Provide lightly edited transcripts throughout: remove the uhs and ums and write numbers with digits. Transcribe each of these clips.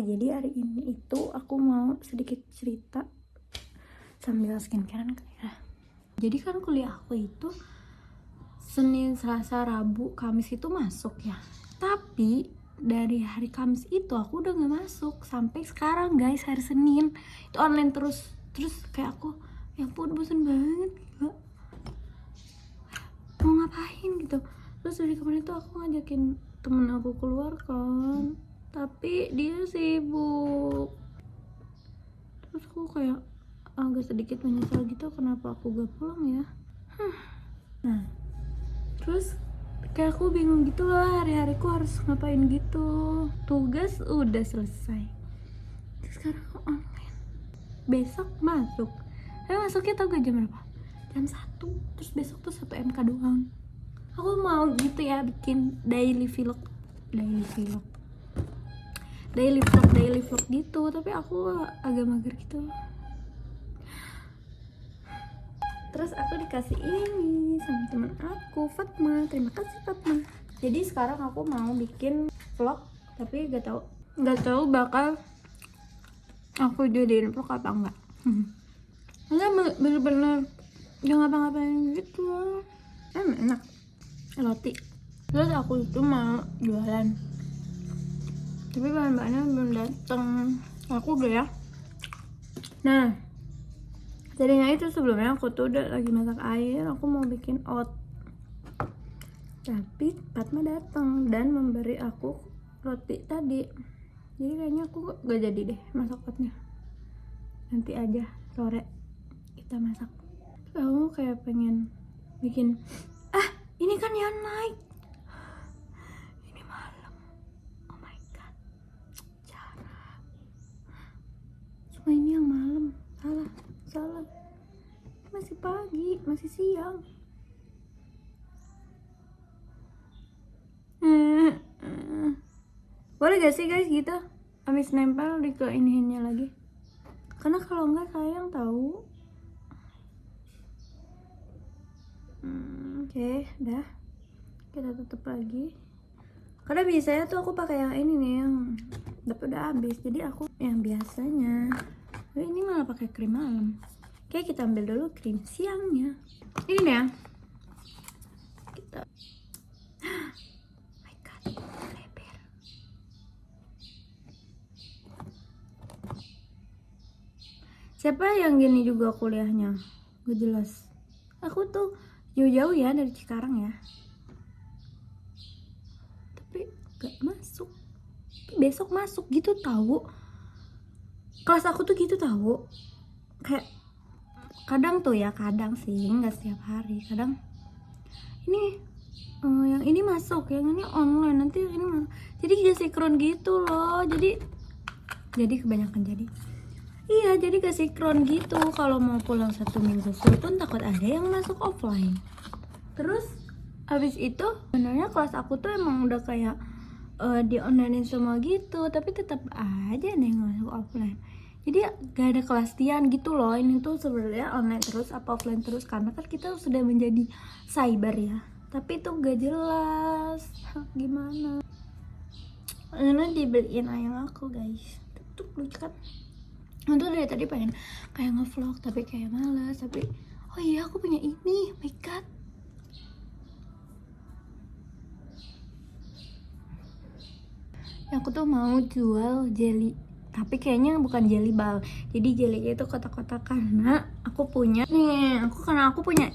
Jadi hari ini itu aku mau sedikit cerita sambil skincarean ya. Jadi kan kuliah aku itu Senin, Selasa, Rabu, Kamis itu masuk ya. Tapi dari hari Kamis itu aku udah gak masuk sampai sekarang guys, hari Senin itu online terus kayak aku ya ampun bosan banget gila. Mau ngapain gitu. Terus dari kemarin tuh aku ngajakin temen aku keluar kan, tapi dia sibuk. Terus aku kayak agak sedikit menyesal gitu kenapa aku gak pulang ya. Nah terus kayak aku bingung gitu lah, hari-hariku harus ngapain gitu. Tugas udah selesai, terus sekarang aku online, besok masuk. Masuknya tau gak jam berapa? Jam 1. Terus besok tuh 1 MK doang. Aku mau gitu ya, bikin daily vlog gitu, tapi aku agak mager gitu. Terus aku dikasih ini sama teman aku, Fatma. Terima kasih Fatma. Jadi sekarang aku mau bikin vlog, tapi gak tahu bakal aku jadiin vlog apa enggak. Enggak, bener-bener gak ngapa-ngapain gitu. Enak roti. Terus aku itu mau jualan, tapi bahan-bahannya belum dateng. Aku udah ya. Nah jadinya itu sebelumnya aku tuh udah lagi masak air, aku mau bikin oat, tapi Fatma datang dan memberi aku roti tadi. Jadi kayaknya aku gak jadi deh masak oatnya, nanti aja sore kita masak. Aku kayak pengen bikin ini kan ya night, ini malam. Oh my god, jarang. Cuma ini yang malam. Salah. Masih pagi, masih siang. Boleh gak sih guys gitu? Habis nempel di ke ininya lagi. Karena kalau enggak sayang tahu. Oke, udah. Kita tutup lagi. Karena biasanya tuh aku pakai yang ini nih, yang udah habis. Jadi aku yang biasanya. Tapi ini malah pakai krim malam. Oke, kita ambil dulu krim siangnya. Ini nih ya. Kita. Oh my god, lebar. Siapa yang gini juga kuliahnya? Gak jelas. Aku tuh jauh-jauh ya dari Cikarang ya, tapi gak masuk. Besok masuk gitu tahu. Kelas aku tuh gitu tahu. Kayak kadang sih nggak setiap hari. Kadang ini yang ini masuk, yang ini online, nanti ini masuk. Jadi gak sinkron gitu loh. Jadi kebanyakan jadi gak sinkron gitu. Kalau mau pulang 1 minggu full pun takut ada yang masuk offline. Terus habis itu sebenarnya kelas aku tuh emang udah kayak di online semua gitu, tapi tetap aja ada yang masuk offline. Jadi gak ada kepastian gitu loh, ini tuh sebenarnya online terus apa offline terus, karena kan kita sudah menjadi cyber ya. Tapi itu gak jelas gimana. Ini dibeliin ayang aku guys, tuh lucu kan. Itu dari tadi pengen kayak ngevlog tapi kayak malas. Tapi oh iya aku punya ini, oh my god. Aku tuh mau jual jelly, tapi kayaknya bukan jelly ball. Jadi jellynya itu kotak-kotak, karena aku punya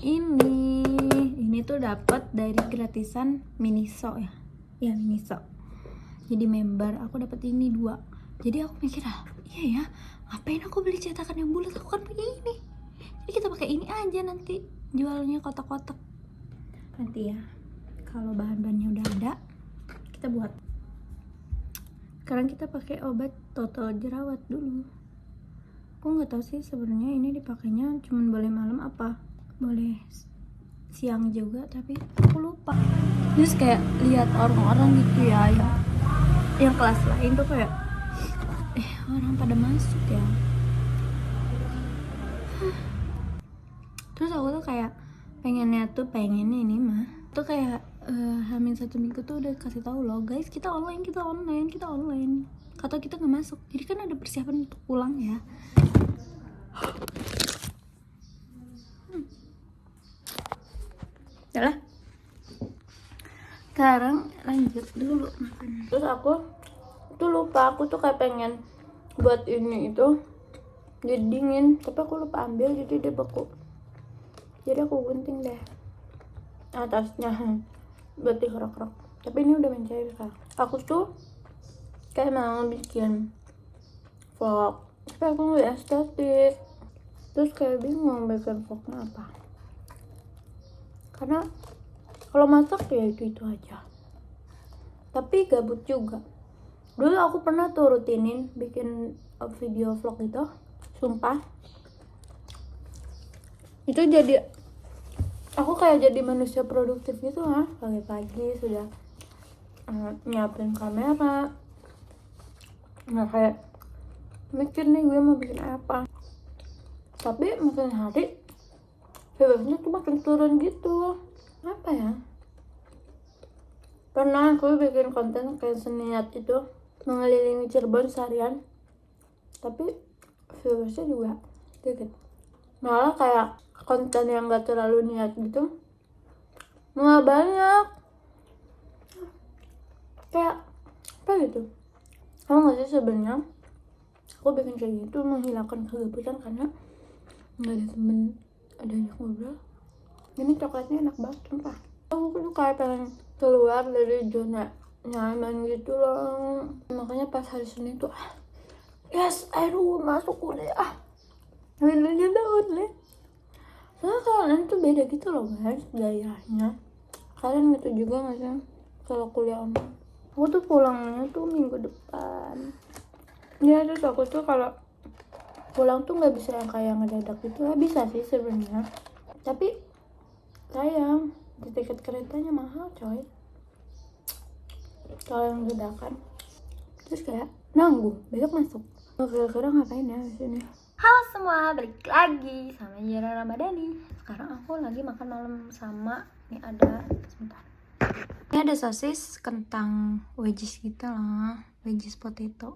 ini. Ini tuh dapat dari gratisan Miniso ya. Ya Miniso. Jadi member aku dapat ini 2. Jadi aku mikir iya ya, ngapain aku beli cetakan yang bulat, aku kan punya ini. Jadi kita pakai ini aja nanti jualnya kotak-kotak. Nanti ya kalau bahan-bahannya udah ada kita buat. Sekarang kita pakai obat total jerawat dulu. Aku nggak tahu sih sebenarnya ini dipakainya cuman boleh malam apa boleh siang juga, tapi aku lupa. Terus kayak lihat orang-orang gitu ya, yang kelas lain tuh kayak orang pada masuk ya. Terus aku tuh kayak pengennya ini mah tuh kayak Hamin 1 minggu tuh udah kasih tahu loh guys, kita online. atau kita nggak masuk. Jadi kan ada persiapan untuk pulang ya. Udah lah, sekarang lanjut dulu makan. Terus aku tuh lupa, aku tuh kayak pengen buat ini itu jadi dingin, tapi aku lupa ambil, jadi dia beku. Jadi aku gunting deh atasnya buat dikerok-kerok, tapi ini udah mencair kan. Aku tuh kayak mau bikin vlog, tapi aku nggak estetik, terus kayak bingung bikin vlognya apa, karena kalau masak ya itu aja, tapi gabut juga. Dulu aku pernah tuh rutinin bikin video vlog gitu, sumpah itu jadi aku kayak jadi manusia produktif gitu lah. Pagi-pagi sudah nyiapin kamera, nah kayak mikir nih gue mau bikin apa, tapi makin hari viewsnya tuh makin turun gitu. Apa ya, pernah aku bikin konten kayak seniat itu mengelilingi Cirebon seharian, tapi viewersnya juga dikit. Malah kayak konten yang gak terlalu niat gitu malah banyak. Kayak apa gitu, kamu gak sih sebenarnya aku bikin kayak gitu menghilangkan kegabutan karena nggak ada temen, adanya ngobrol. Ini coklatnya enak banget sumpah. Aku tuh kayak pengen keluar dari zona nyaman gitu loh. Makanya pas hari Senin tuh yes, aduh masuk kuliah, benernya tahun nih. Soalnya kalian tuh beda gitu loh guys gayanya. Kalian gitu juga gak sih kalau kuliah online? Aku tuh pulangnya tuh minggu depan ya, terus aku tuh kalau pulang tuh nggak bisa yang kayak ngedadak gitu lah. Bisa sih sebenarnya, tapi sayang di tiket keretanya mahal coy kalau yang dadakan. Terus kayak nanggung besok masuk. Kira-kira ngapain ya di sini? Halo semua, balik lagi sama Yara Ramadhani. Sekarang aku lagi makan malam sama ini ada sebentar. Ini ada sosis, kentang, wedges gitu lah, wedges potato.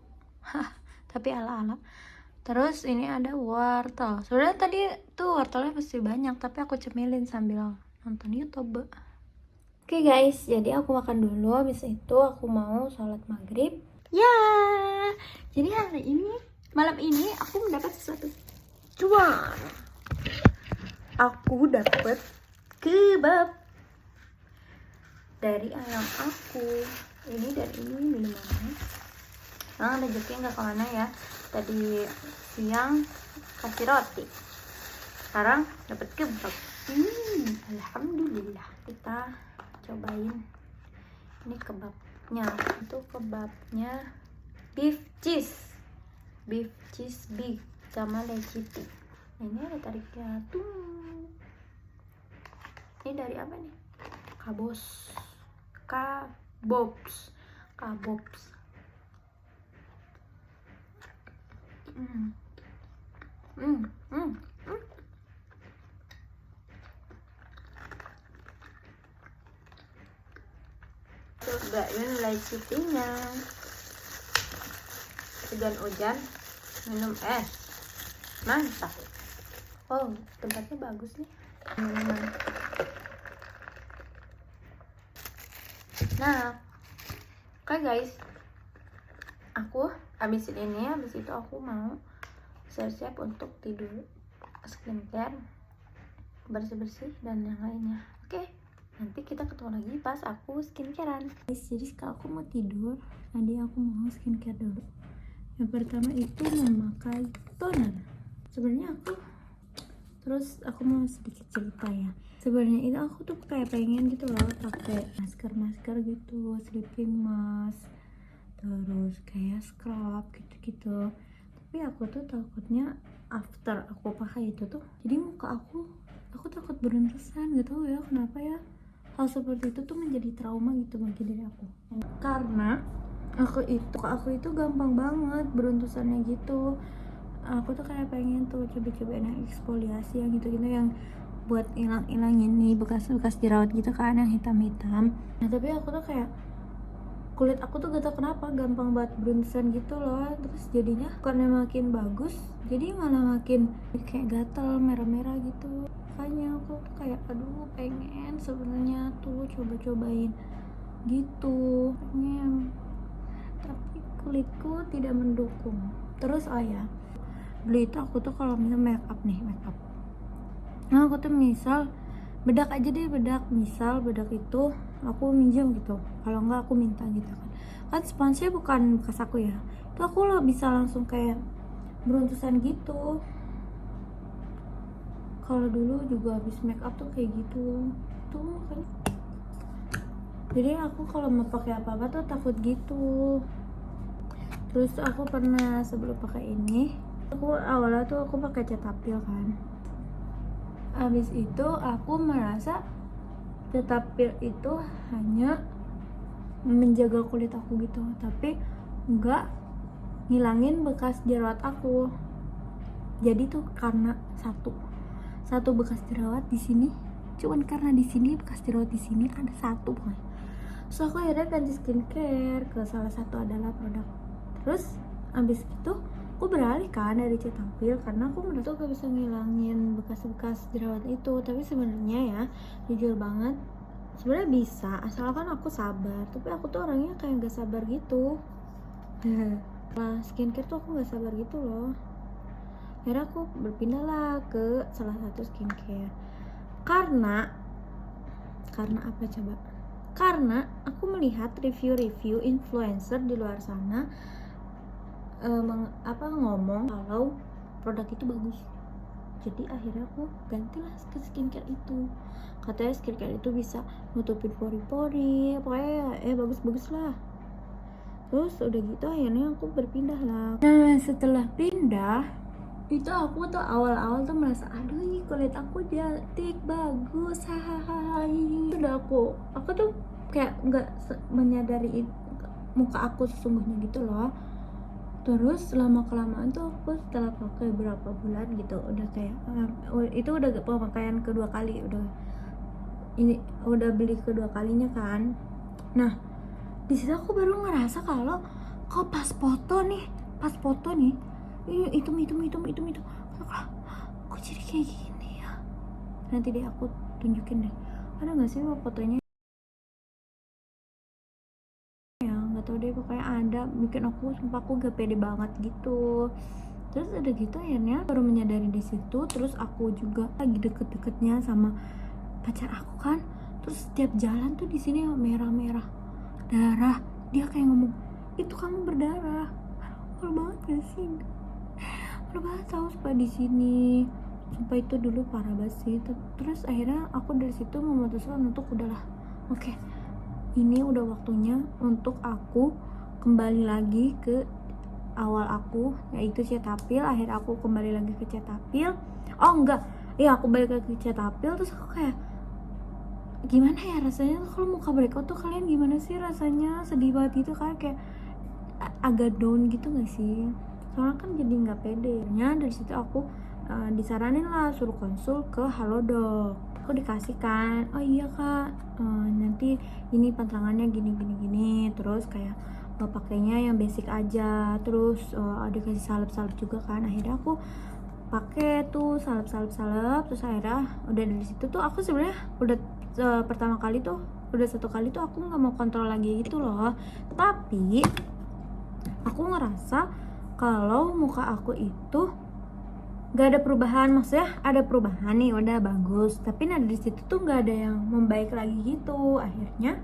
Tapi ala-ala. Terus ini ada wortel. Sebenarnya tadi tuh wortelnya pasti banyak, tapi aku cemilin sambil nonton YouTube. Oke guys, jadi aku makan dulu. Habis itu aku mau sholat maghrib. Ya, jadi hari ini, malam ini aku mendapat sesuatu. Cuan. Aku dapat kebab dari ayam aku. Ini dan ini minumannya. Nah, rezeki nggak kemana ya. Tadi siang kasih roti, sekarang dapat kebab. Alhamdulillah. Kita cobain ini kebabnya. Itu kebabnya beef cheese beef sama leciti. Ini ada tariknya tuh. Ini dari apa nih? Kabobs. Cobain lecitinya. Hujan-hujan minum es, mantap. Oh, tempatnya bagus nih minuman. Nah, oke guys, aku habisin ini. Habis itu aku mau siap-siap untuk tidur, skincare, bersih-bersih dan yang lainnya. Oke, nanti kita ketemu lagi pas aku skincarean guys. Jadi sekarang aku mau tidur, nanti aku mau skincare dulu. Yang pertama itu memakai toner. Sebenarnya terus aku mau sedikit cerita ya. Sebenarnya itu aku tuh kayak pengen gitu loh pakai masker gitu, sleeping mask, terus kayak scrub gitu. Tapi aku tuh takutnya after aku pakai itu tuh jadi muka aku takut beruntusan. Gak tahu ya kenapa ya, hal seperti itu tuh menjadi trauma gitu bagi diri aku. Karena aku itu gampang banget beruntusannya gitu. Aku tuh kayak pengen tuh coba-cobain yang eksfoliasi yang gitu yang buat ilangin nih bekas jerawat gitu kan, yang hitam. Nah tapi aku tuh kayak kulit aku tuh gak tau kenapa gampang banget beruntusan gitu loh. Terus jadinya bukannya makin bagus, jadi malah makin kayak gatal merah-merah gitu. Makanya aku tuh kayak aduh pengen sebenarnya tuh coba-cobain gitu, pengen, tapi kulitku tidak mendukung. Terus oh ya, dulu itu aku tuh kalau misal make up, nah aku tuh misal bedak aja deh, misal bedak itu aku minjem gitu, kalau enggak aku minta gitu kan sponsnya bukan bekas aku ya, itu aku lo bisa langsung kayak beruntusan gitu. Kalau dulu juga habis make up tuh kayak gitu tuh kan, jadi aku kalau mau pakai apa-apa tuh takut gitu. Terus aku pernah sebelum pakai ini, aku awalnya tuh aku pakai Cetaphil kan, habis itu aku merasa Cetaphil itu hanya menjaga kulit aku gitu, tapi enggak ngilangin bekas jerawat aku. Jadi tuh karena satu bekas jerawat di sini, cuman karena di sini bekas jerawat di sini ada satu pokoknya. So aku akhirnya ganti skincare ke salah satu adalah produk. Terus abis itu aku beralih kan dari Cetaphil karena aku merasa gak bisa ngilangin bekas-bekas jerawat itu. Tapi sebenarnya ya jujur banget sebenarnya bisa, asalkan aku sabar. Tapi aku tuh orangnya kayak gak sabar gitu. Nah skincare tuh aku gak sabar gitu loh. Akhirnya aku berpindah lah ke salah satu skincare karena apa coba? Karena aku melihat review-review influencer di luar sana ngomong kalau produk itu bagus. Jadi akhirnya aku gantilah ke skincare itu. Katanya skincare itu bisa nutupin pori-pori, pokoknya bagus-bagus lah. Terus udah gitu akhirnya aku berpindah lah. Nah setelah pindah itu aku tuh awal-awal tuh merasa aduh kulit aku cantik bagus, hahaha. Udah aku tuh kayak nggak menyadari muka aku sesungguhnya gitu loh. Terus lama kelamaan tuh aku setelah pakai berapa bulan gitu udah kayak itu udah pemakaian kedua kali, udah beli kedua kalinya kan. Nah di situ aku baru ngerasa kalau kok pas foto nih ini hitam kok jadi kayak gini ya. Nanti deh aku tunjukin deh, ada nggak sih fotonya ya, nggak tahu deh pokoknya ada, bikin aku sumpah aku gak pede banget gitu. Terus udah gitu akhirnya baru menyadari di situ. Terus aku juga lagi deket-deketnya sama pacar aku kan, terus setiap jalan tuh di sini merah-merah darah, dia kayak ngomong itu kamu berdarah. Malu banget gak sih? Malu banget tahu supaya di sini, sumpah itu dulu parah banget sih. Terus akhirnya aku dari situ memutuskan untuk udahlah, oke, ini udah waktunya untuk aku kembali lagi ke awal aku, yaitu Cetaphil. Akhirnya aku kembali lagi ke Cetaphil. Oh enggak, iya aku balik lagi ke Cetaphil. Terus aku kayak gimana ya rasanya tuh kalau muka breakout tuh, kalian gimana sih rasanya? Sedih banget gitu kan, kayak agak down gitu gak sih? Soalnya kan jadi nggak pede. Dari situ aku disaranin lah suruh konsul ke Halodoc. Aku dikasih kan, oh iya kak, nanti ini pantangannya gini, terus kayak pakainya yang basic aja, terus ada kasih salep juga kan. Akhirnya aku pakai tuh salep, terus akhirnya udah dari situ tuh aku sebenarnya udah pertama kali tuh udah satu kali tuh aku nggak mau kontrol lagi gitu loh. Tapi aku ngerasa kalau muka aku itu gak ada perubahan, maksudnya ada perubahan nih udah bagus, tapi dari situ tuh gak ada yang membaik lagi gitu. Akhirnya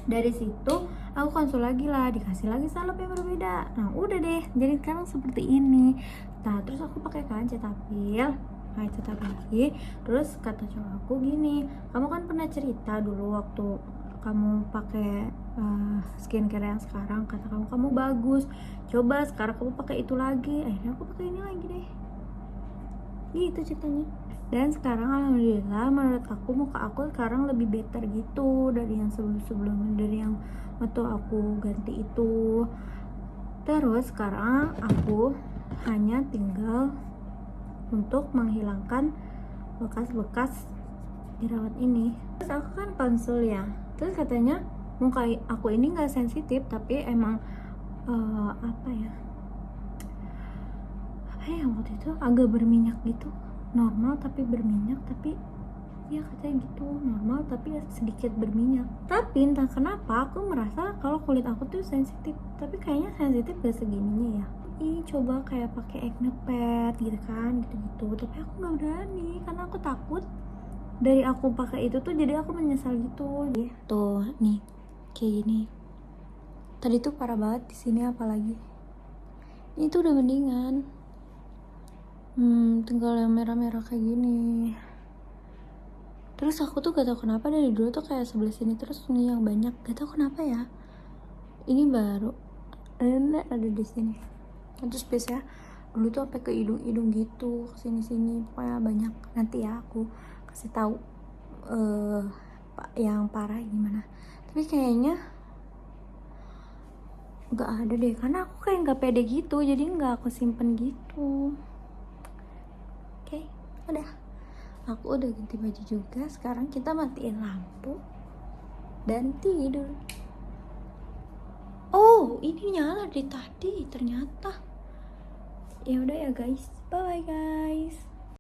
dari situ aku konsul lagi lah, dikasih lagi salep yang berbeda. Nah udah deh, jadi sekarang seperti ini. Nah terus aku pakai kan Cetaphil lagi. Terus kata cowok aku gini, kamu kan pernah cerita dulu waktu kamu pakai skincare yang sekarang, kata kamu bagus, coba sekarang kamu pakai itu lagi. Akhirnya aku pakai ini lagi deh, gitu ceritanya. Dan sekarang alhamdulillah menurut aku muka aku sekarang lebih better gitu dari yang sebelumnya, dari yang waktu aku ganti itu. Terus sekarang aku hanya tinggal untuk menghilangkan bekas-bekas jerawat ini. Terus aku kan konsul ya, terus katanya muka aku ini nggak sensitif, tapi emang apa ya waktu itu agak berminyak gitu, normal tapi berminyak, tapi ya katanya gitu normal tapi sedikit berminyak. Tapi entah kenapa aku merasa kalau kulit aku tuh sensitif, tapi kayaknya sensitif gak segininya ya. Coba kayak pakai acne pad gitu kan, gitu-gitu, tapi aku nggak berani karena aku takut dari aku pakai itu tuh jadi aku menyesal gitu. Tuh nih kayak gini, tadi tuh parah banget di sini, apalagi ini tuh udah mendingan. Tinggal yang merah-merah kayak gini. Terus aku tuh gak tau kenapa dari dulu tuh kayak sebelah sini terus nih yang banyak, gak tau kenapa ya. Ini baru ada di sini. Terus biasanya dulu tuh sampai ke hidung gitu, ke sini-sini, pokoknya banyak. Nanti ya aku kasih tahu yang parah gimana. Tapi kayaknya nggak ada deh, karena aku kayak nggak pede gitu, jadi nggak aku simpen gitu. Oke, udah. Aku udah ganti baju juga. Sekarang kita matiin lampu dan tidur. Oh, ini nyala dari tadi ternyata. Ya udah ya guys. Bye guys.